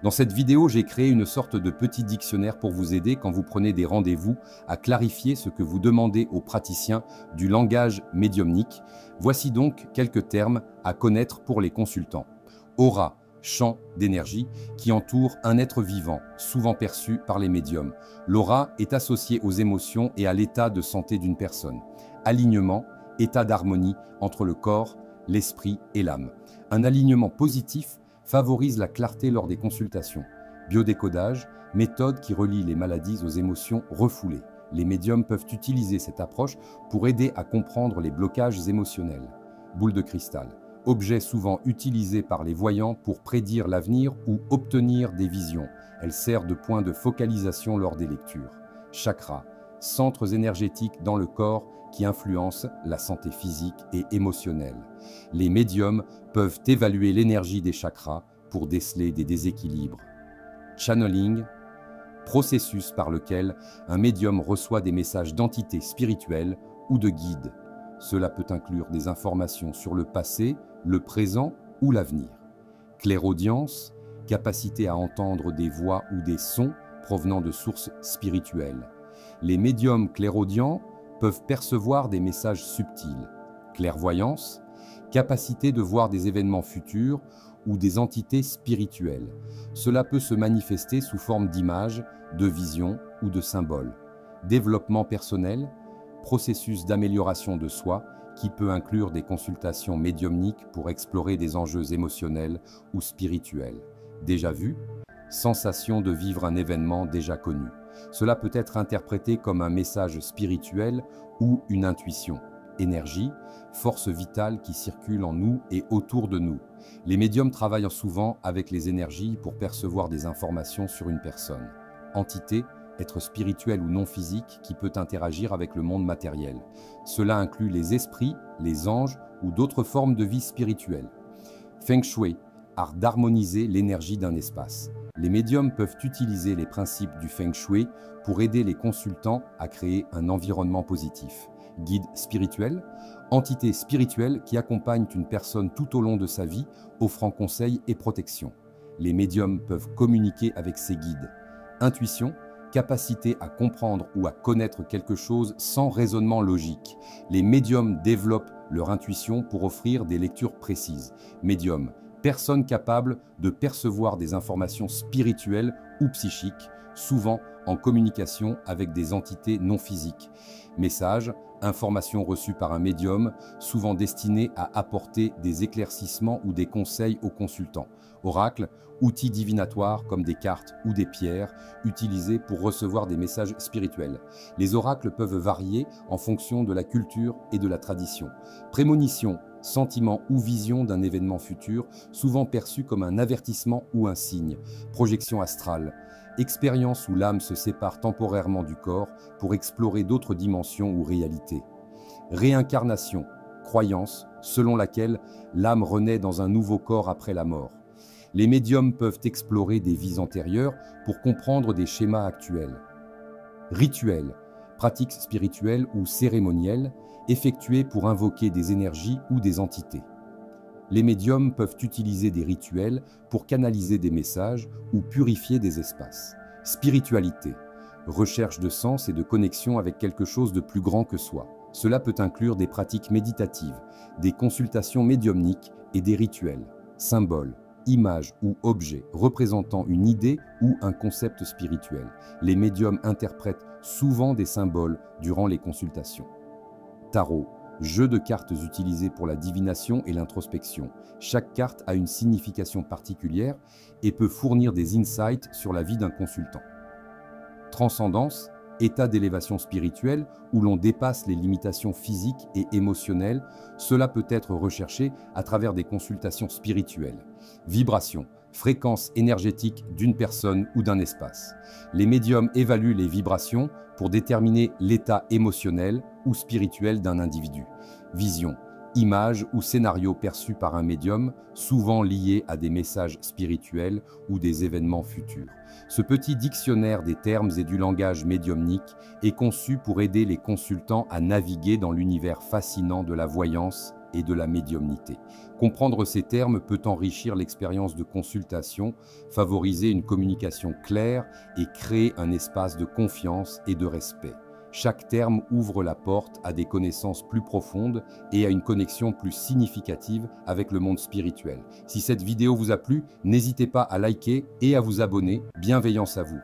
Dans cette vidéo, j'ai créé une sorte de petit dictionnaire pour vous aider quand vous prenez des rendez-vous à clarifier ce que vous demandez aux praticiens du langage médiumnique. Voici donc quelques termes à connaître pour les consultants. Aura, champ d'énergie qui entoure un être vivant, souvent perçu par les médiums. L'aura est associée aux émotions et à l'état de santé d'une personne. Alignement, état d'harmonie entre le corps, l'esprit et l'âme. Un alignement positif favorise la clarté lors des consultations. Biodécodage, méthode qui relie les maladies aux émotions refoulées. Les médiums peuvent utiliser cette approche pour aider à comprendre les blocages émotionnels. Boule de cristal, objet souvent utilisé par les voyants pour prédire l'avenir ou obtenir des visions. Elle sert de point de focalisation lors des lectures. Chakra, centres énergétiques dans le corps qui influencent la santé physique et émotionnelle. Les médiums peuvent évaluer l'énergie des chakras pour déceler des déséquilibres. Channeling, processus par lequel un médium reçoit des messages d'entités spirituelles ou de guides. Cela peut inclure des informations sur le passé, le présent ou l'avenir. Clairaudience, capacité à entendre des voix ou des sons provenant de sources spirituelles. Les médiums clairaudients peuvent percevoir des messages subtils. Clairvoyance, capacité de voir des événements futurs ou des entités spirituelles. Cela peut se manifester sous forme d'images, de visions ou de symboles. Développement personnel, processus d'amélioration de soi qui peut inclure des consultations médiumniques pour explorer des enjeux émotionnels ou spirituels. Déjà vu, sensation de vivre un événement déjà connu. Cela peut être interprété comme un message spirituel ou une intuition. Énergie, force vitale qui circule en nous et autour de nous. Les médiums travaillent souvent avec les énergies pour percevoir des informations sur une personne. Entité, être spirituel ou non physique qui peut interagir avec le monde matériel. Cela inclut les esprits, les anges ou d'autres formes de vie spirituelle. Feng Shui, art d'harmoniser l'énergie d'un espace. Les médiums peuvent utiliser les principes du Feng Shui pour aider les consultants à créer un environnement positif. Guide spirituel, entité spirituelle qui accompagne une personne tout au long de sa vie, offrant conseils et protection. Les médiums peuvent communiquer avec ces guides. Intuition, capacité à comprendre ou à connaître quelque chose sans raisonnement logique. Les médiums développent leur intuition pour offrir des lectures précises. Médium, personne capable de percevoir des informations spirituelles ou psychiques, souvent en communication avec des entités non physiques. Messages, informations reçues par un médium, souvent destinées à apporter des éclaircissements ou des conseils aux consultants. Oracle, outils divinatoires comme des cartes ou des pierres, utilisés pour recevoir des messages spirituels. Les oracles peuvent varier en fonction de la culture et de la tradition. Prémonition, sentiment ou vision d'un événement futur, souvent perçu comme un avertissement ou un signe. Projection astrale, expérience où l'âme se sépare temporairement du corps pour explorer d'autres dimensions ou réalités. Réincarnation, croyance selon laquelle l'âme renaît dans un nouveau corps après la mort. Les médiums peuvent explorer des vies antérieures pour comprendre des schémas actuels. Rituels, pratiques spirituelles ou cérémonielles, effectuées pour invoquer des énergies ou des entités. Les médiums peuvent utiliser des rituels pour canaliser des messages ou purifier des espaces. Spiritualité, recherche de sens et de connexion avec quelque chose de plus grand que soi. Cela peut inclure des pratiques méditatives, des consultations médiumniques et des rituels. Symboles, images ou objets représentant une idée ou un concept spirituel. Les médiums interprètent souvent des symboles durant les consultations. Tarot, jeu de cartes utilisé pour la divination et l'introspection. Chaque carte a une signification particulière et peut fournir des insights sur la vie d'un consultant. Transcendance, état d'élévation spirituelle où l'on dépasse les limitations physiques et émotionnelles, cela peut être recherché à travers des consultations spirituelles. Vibration, fréquence énergétique d'une personne ou d'un espace. Les médiums évaluent les vibrations pour déterminer l'état émotionnel ou spirituel d'un individu. Vision, image ou scénario perçu par un médium, souvent lié à des messages spirituels ou des événements futurs. Ce petit dictionnaire des termes et du langage médiumnique est conçu pour aider les consultants à naviguer dans l'univers fascinant de la voyance et de la médiumnité. Comprendre ces termes peut enrichir l'expérience de consultation, favoriser une communication claire et créer un espace de confiance et de respect. Chaque terme ouvre la porte à des connaissances plus profondes et à une connexion plus significative avec le monde spirituel. Si cette vidéo vous a plu, n'hésitez pas à liker et à vous abonner. Bienveillance à vous.